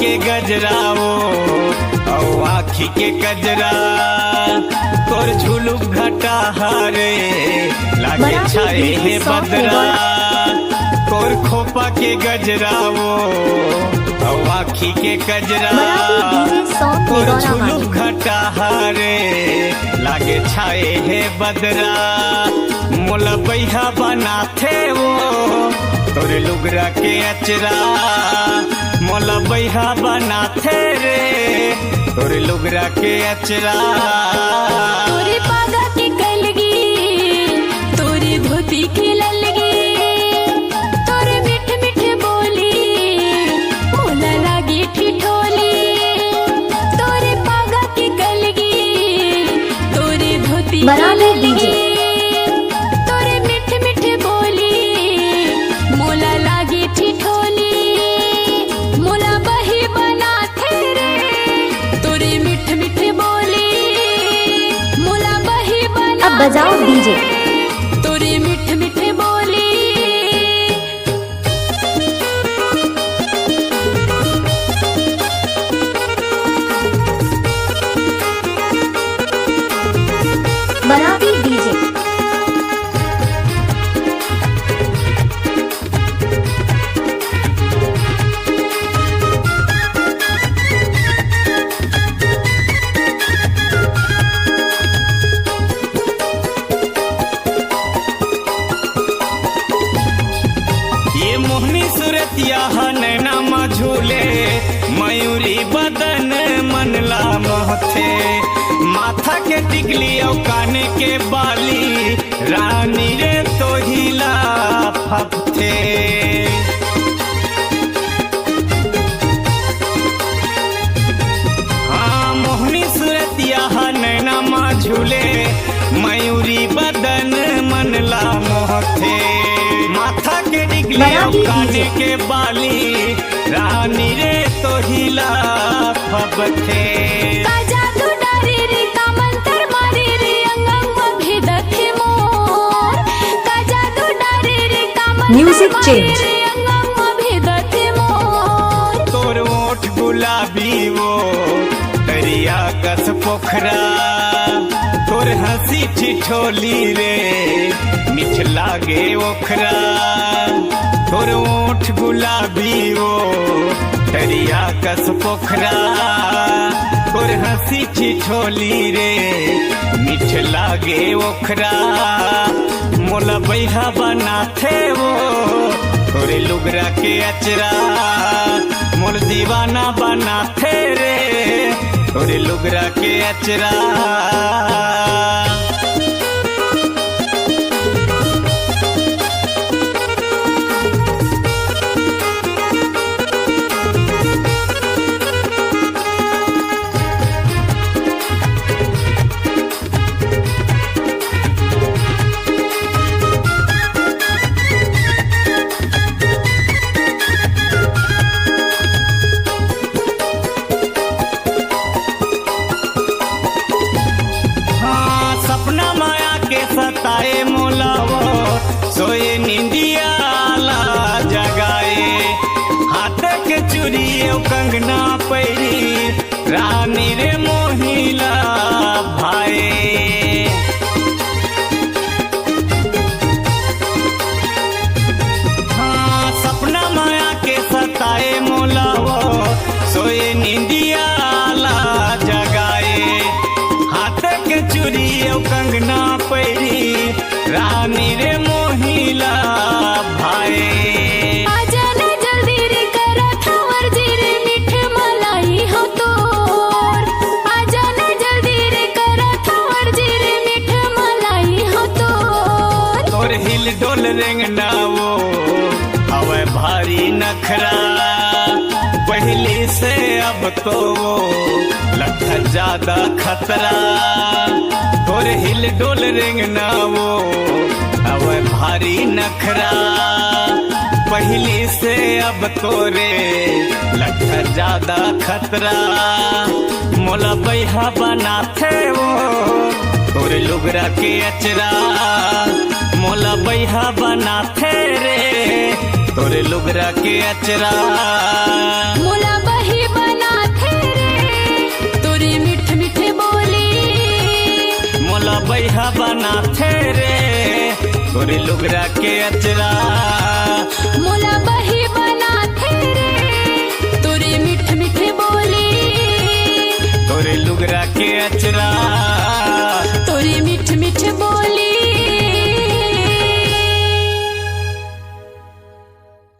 के गजराओ औ आखी के कजरा तोर झुलुक घटा हरे लागे छाए हे बदरा तोर खोपा के गजराओ औ आखी के कजरा तोर झुलुक घटा हरे लागे छाए हे बदरा मोला बैहा बनाथे वो तोरे लुगरा के अचरा मोला बैहा बनाथे रे तोरे लुगरा के अचरा तोरे पागा के कलगी तोरे धोती के ललगी तोरे मीठ मीठ बोली मोला लागी ठिठोली तोरे पागा के कलगी तोरे धोती के ललगी तोरे मीठ मीठ बोली मोला लागी ठिठोली मोला बही बनाथे रे तोरे मीठ मीठ बोली मोला बही बना अब बजाओ डीजे तोरे मीठ मीठ बोली बनाती डीजे ये मोहनी सूरतिया नैना झूले मयूरी बदन मनला मोहथे माथा के टिकली और काने के बाली रानी रे तो हिला फपथे हाँ मोहनी सूरतिया नैना झूले मयूरी बदन मनला मोहथे माथा के डिगले काने के बाली रानी रे तो हिला फबथे का जादू डारी रे का मंत्र मारी रे अंगंग भेदथे मोर का जादू डारी रे का मंत्र Music मारी change. रे अंगंग भेदथे मोर तोर ओठ गुलाबी वो दरिया कस पोखरा तोर हंसी ठिठोली रे मिठ लागे ओखरा तोर ओठ गुलाबी वो दरिया कस पोखरा तोर हंसी ठिठोली रे मिठ लागे ओखरा मोला बैहा बनाथे वो तोरे लुगरा के अचरा मोर दीवाना बनाथे रे तोरे लुगरा के अचरा सपना माया के सताए मोलावो सोए निंदिया ला जगाए हाथ के चूड़ी कंगना पैरी रानी रे मोहिला भाई हाँ सपना माया के सताए मोलावो सोए निंदिया ला जगाए हाथ के चूड़ी कंगना पैरी रानी रे मोहिला भाई आजा ना जल्दी रे करा थावर जी रे मीठ मलाई हो तोर आजा ना जल्दी रे करा थावर जी रे मीठ मलाई हो तोर तोर हिल डोल रेंगना वो हवे भारी नखरा पहले से अब तो वो लगता ज्यादा खतरा तोर हिल डोल रेंगना वो हवे भारी नखरा पहले से अब तोरे लगता ज्यादा खतरा मोला बैहा बनाथे वो तोरे लुगरा के अचरा मोला बैहा बनाथे रे तोरे लुगरा के अचरा मोला बही तोरे लुगरा के अचरा मोला बही बना थे रे तोरे मीठ मीठ बोली तोरे लुगरा के अचरा